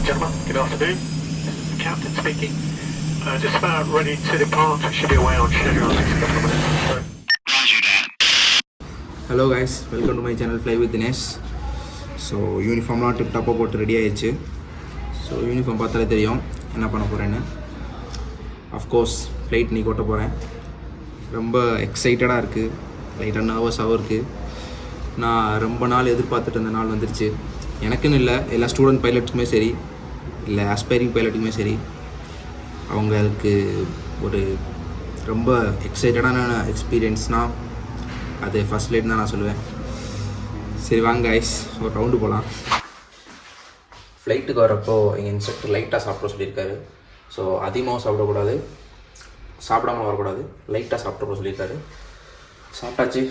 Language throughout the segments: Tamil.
gentlemen, good afternoon. This is the captain speaking. Just about ready to depart. We should be away on schedule in the next couple of minutes. So. Hello guys, welcome to my channel Fly with Dinesh. So யூனிஃபார்ம்லாம் டிப் டாப்பாக போட்டு ரெடி ஆகிடுச்சு. ஸோ யூனிஃபார்ம் பார்த்தாலே தெரியும் என்ன பண்ண போகிறேன்னு. அஃப்கோர்ஸ் ஃப்ளைட் நீ ஓட்ட போகிறேன். ரொம்ப எக்ஸைட்டடாக இருக்குது, லைட்டாக நர்வஸாகவும் இருக்குது. நான் ரொம்ப நாள் எதிர்பார்த்துட்டு இருந்த நாள் வந்துருச்சு. எனக்குன்னு இல்லை, எல்லா ஸ்டூடெண்ட் பைலட்டுக்குமே சரி, இல்லை ஆஸ்பைரிங் பைலட்டுக்குமே சரி, அவங்களுக்கு ஒரு ரொம்ப எக்ஸைட்டடான எக்ஸ்பீரியன்ஸ்னால் அது ஃபஸ்ட் ஃப்ளைட் தான் நான் சொல்லுவேன். சரி வாங்க கைஸ், ஒரு ரவுண்டு போகலாம். ஃப்ளைட்டுக்கு வரப்போ எங்கள் இன்ஸ்ட்ரக்டர் லைட்டாக சாப்பிட சொல்லியிருக்காரு. ஸோ அதிகமாகவும் சாப்பிடக்கூடாது, சாப்பிடாமல் வரக்கூடாது, லைட்டாக சாப்பிட சொல்லியிருக்காரு. சாப்பிட்டாச்சு,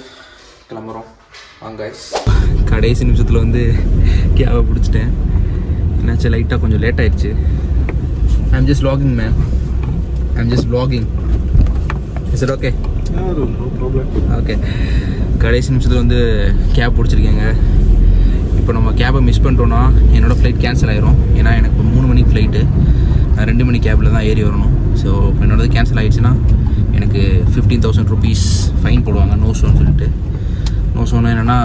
கிளம்புறோம். வாங்க கைஸ். கடைசி நிமிஷத்தில் வந்து கேவை பிடிச்சிட்டேன். என்னாச்சு, லைட்டாக கொஞ்சம் லேட் ஆகிடுச்சு. I'm just vlogging man, I'm just vlogging. Is it okay? No problem. Okay. கடைசி நிமிஷத்தில் வந்து கேப் பிடிச்சிருக்கேங்க. இப்போ நம்ம கேபை மிஸ் பண்ணிட்டோன்னா என்னோடய ஃப்ளைட் கேன்சல் ஆகிரும். ஏன்னா எனக்கு 3 மணிக்கு ஃப்ளைட்டு, நான் 2 மணி கேபில் தான் ஏறி வரணும். ஸோ இப்போ என்னோடது கேன்சல் ஆகிடுச்சுன்னா எனக்கு 15,000 rupees ஃபைன் போடுவாங்க, நோ ஷோன்னு சொல்லிட்டு. நோ ஷோன்னா என்னென்னா,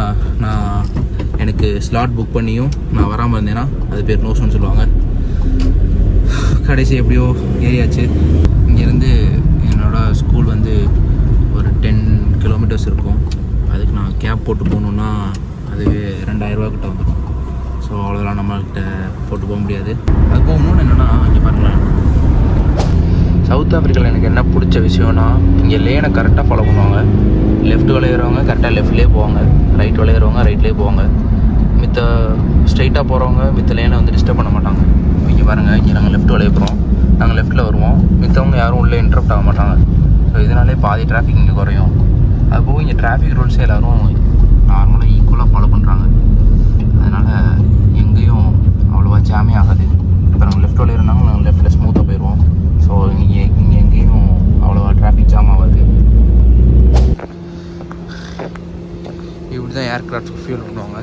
நான் எனக்கு ஸ்லாட் புக் பண்ணியும் நான் வராமல் இருந்தேன்னா அது பேர் நோ ஷோன்னு சொல்லுவாங்க. கடைசி எப்படியோ ஏறியாச்சு. இங்கேருந்து என்னோடய ஸ்கூல் வந்து ஒரு 10 kilometers இருக்கும். அதுக்கு நான் கேப் போட்டு போகணுன்னா அதுவே 2,000 ரூபா கிட்ட வந்துடும். ஸோ அவ்வளோதான், நம்மள்கிட்ட போட்டு போக முடியாது. அது போகணுன்னு என்னென்னா, இங்கே பாருங்களேன், சவுத் ஆஃப்ரிக்காவில் எனக்கு என்ன பிடிச்ச விஷயம்னா, இங்கே லேனை கரெக்டாக ஃபாலோ பண்ணுவாங்க. லெஃப்ட் விளையிறவங்க கரெக்டாக லெஃப்ட்லேயே போவாங்க, ரைட் விளையிறவங்க ரைட்லேயே போவாங்க. மித்த ஸ்ட்ரைட்டாக போகிறவங்க மித்த லேனை வந்து டிஸ்டர்ப் பண்ண மாட்டாங்க. இங்கே பாருங்கள், இங்கே நாங்கள் லெஃப்ட் விளைய போகிறோம், நாங்கள் லெஃப்ட்டில் வருவோம், மித்தவங்க யாரும் உள்ளே இன்டரப்ட் ஆக மாட்டாங்க. ஸோ இதனாலே பாதி டிராஃபிக் இங்கே குறையும். அதுபோக இங்கே டிராஃபிக் ரூல்ஸே எல்லோரும் நார்மலாக ஈக்குவலாக ஃபாலோ பண்ணுறாங்க. அதனால் எங்கேயும் அவ்வளோவா ஜாமே ஆகாது. இப்போ நாங்கள் லெஃப்ட் வழியாக இருந்தாலும் நாங்கள் லெஃப்ட்டில் ஸ்மூத்தாக போயிடுவோம். ஸோ இங்கே எங்கேயும் அவ்வளோவா டிராஃபிக் ஜாம் ஆகாது. இப்படி தான் ஏர்க்ராஃப்ட் ஃபியூல் பண்ணுவாங்க.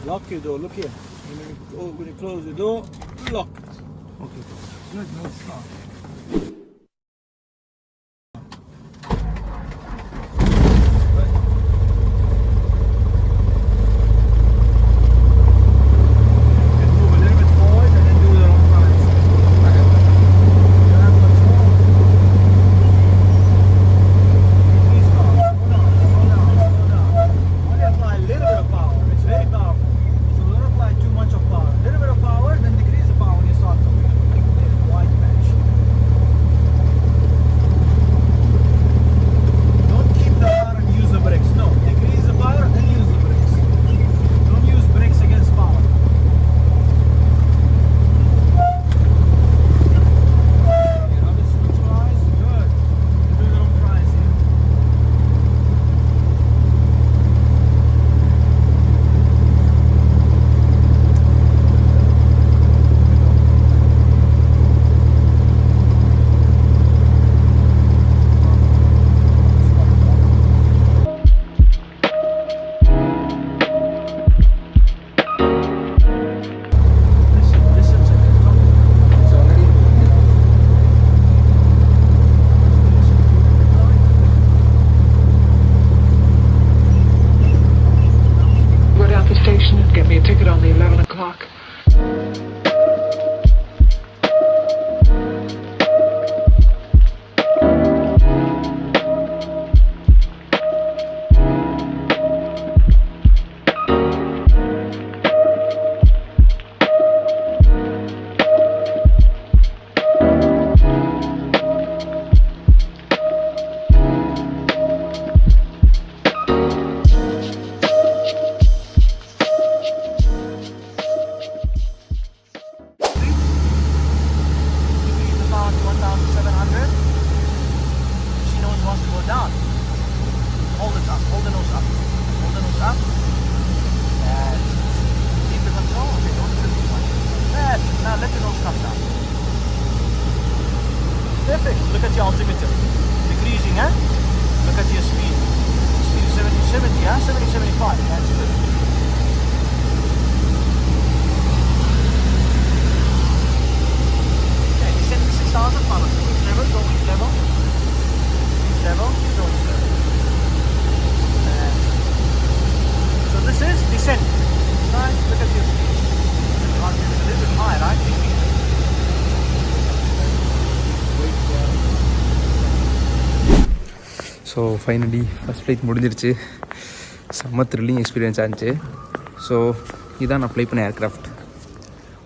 Lock your door, look here. When you close the door, lock it. Okay. Good, no, it's not. Perfect. Look at your altimeter. Decreasing, huh? Look at your speed. Speed is 70, huh? 70, 75. That's good. Okay, descending 6,000 follow. Each level, go each level. Each level, go each level. So this is descent. Right, look at your speed. A little bit high, right? So finally first flight முடிஞ்சிருச்சு. செம்ம த்ரில்லிங் எக்ஸ்பீரியன்ஸ் ஆச்சு. ஸோ இதான் நான் ஃப்ளை பண்ண ஏர்க்ராஃப்ட்.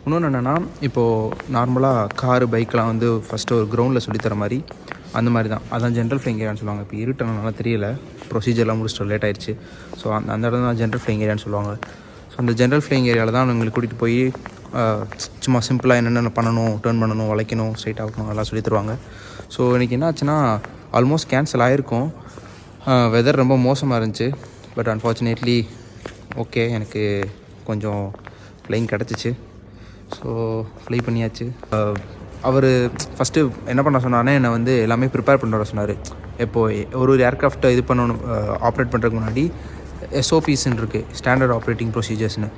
இன்னொன்று என்னென்னா, இப்போது நார்மலாக காரு பைக்கெலாம் வந்து ஃபஸ்ட்டு ஒரு கிரவுண்டில் சொல்லித்தர மாதிரி அந்த மாதிரி தான். அதான் ஜென்ரல் ஃப்ளைங் ஏரியான்னு சொல்லுவாங்க. இப்போ இருட்டனால தெரியல, ப்ரொசீஜர்லாம் முடிச்சுட்டு லேட் ஆயிடுச்சு. ஸோ அந்த இடம் தான் ஜென்ரல் ஃப்ளைங் ஏரியான்னு சொல்லுவாங்க. ஸோ அந்த ஜென்ரல் ஃப்ளைங் ஏரியாவில் தான் எங்களுக்கு கூட்டிகிட்டு போய் சும்மா சிம்பிளாக என்னென்ன பண்ணணும், டேர்ன் பண்ணணும், வளைக்கணும், ஸ்ட்ரைட் ஆகணும் எல்லாம் சொல்லி தருவாங்க. ஸோ இன்றைக்கி என்ன ஆச்சுன்னா, ஆல்மோஸ்ட் கேன்சல் ஆகிருக்கும். வெதர் ரொம்ப மோசமாக இருந்துச்சு. பட் அன்ஃபார்ச்சுனேட்லி ஓகே, எனக்கு கொஞ்சம் ஃப்ளைங் கிடச்சிச்சு. ஸோ ஃப்ளை பண்ணியாச்சு. அவர் ஃபஸ்ட்டு என்ன பண்ண சொன்னார்னா, என்னை வந்து எல்லாமே ப்ரிப்பேர் பண்ண வர சொன்னார். இப்போது ஒரு ஏர்க்ராஃப்ட்டை இது பண்ணணும், ஆப்ரேட் பண்ணுறதுக்கு முன்னாடி எஸ்ஓபிஸ்ன்னு இருக்குது, ஸ்டாண்டர்ட் ஆப்ரேட்டிங் ப்ரொசீஜர்ஸ்னு.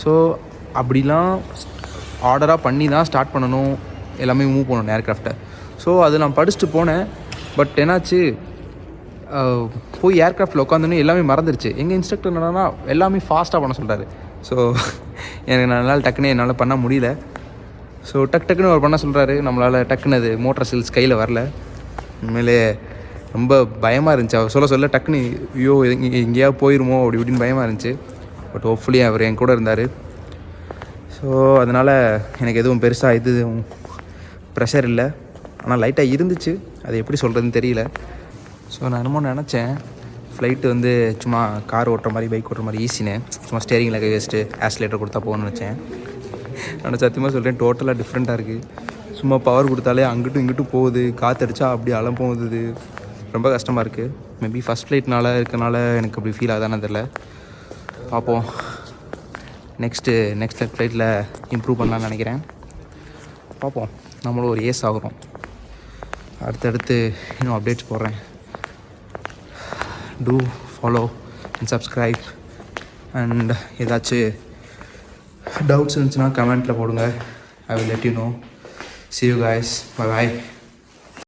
ஸோ அப்படிலாம் ஆர்டராக பண்ணி தான் ஸ்டார்ட் பண்ணணும், எல்லாமே மூவ் பண்ணணும் ஏர்க்ராஃப்ட்டை. ஸோ அது நான் படிச்சுட்டு போனேன். பட் என்னாச்சு, போய் ஏர்க்ராஃப்டில் உட்காந்தோன்னே எல்லாமே மறந்துடுச்சு. எங்கள் இன்ஸ்ட்ரக்டர் என்னன்னா எல்லாமே ஃபாஸ்ட்டாக பண்ண சொல்கிறாரு. ஸோ எனக்கு என்னால் டக்குன்னு என்னால் பண்ண முடியல. ஸோ டக்குன்னு அவர் பண்ண சொல்கிறாரு, நம்மளால் டக்குன்னு அது மோட்டர் சில்ஸ் கையில் வரல. உண்மையிலே ரொம்ப பயமாக இருந்துச்சு. அவர் சொல்ல டக்குன்னு ஐயோ எங்கேயாவது போயிருமோ அப்படி இப்படின்னு பயமாக இருந்துச்சு. பட் ஹோப்ஃபுல்லி அவர் என் கூட இருந்தார். ஸோ அதனால் எனக்கு எதுவும் பெருசாக எதுவும் ப்ரெஷர் இல்லை. ஆனால் லைட்டாக இருந்துச்சு, அது எப்படி சொல்கிறதுன்னு தெரியல. ஸோ நான் என்னமோ நினச்சேன், ஃப்ளைட்டு வந்து சும்மா கார் ஓட்டுற மாதிரி, பைக் ஓட்டுற மாதிரி ஈஸின்னு சும்மா ஸ்டேரிங்கில் கை வச்சுட்டு ஆக்சிலேட்டர் கொடுத்தா போகணும்னு நினச்சேன். ஆனால் சத்தியமாக சொல்கிறேன், டோட்டலாக டிஃப்ரெண்ட்டாக இருக்குது. சும்மா பவர் கொடுத்தாலே அங்கிட்டும் இங்கிட்டும் போகுது, காற்றடிச்சா அப்படி அலம் போகுது. ரொம்ப கஷ்டமாக இருக்குது. மேபி ஃபஸ்ட் ஃப்ளைட்னால இருக்கனால எனக்கு அப்படி ஃபீல் ஆகுதானு தெரில. பார்ப்போம், நெக்ஸ்ட் ஃப்ளைட்டில் இம்ப்ரூவ் பண்ணலான்னு நினைக்கிறேன். பார்ப்போம், நம்மளும் ஒரு ஏஸ் ஆகிறோம். அடுத்தடுத்து இன்னும் அப்டேட்ஸ் போடுறேன். To follow and subscribe. And ஏதாச்சும் டவுட்ஸ் இருந்துச்சுன்னா கமெண்ட்டில் போடுங்க. I will let you know. See you guys. Bye bye.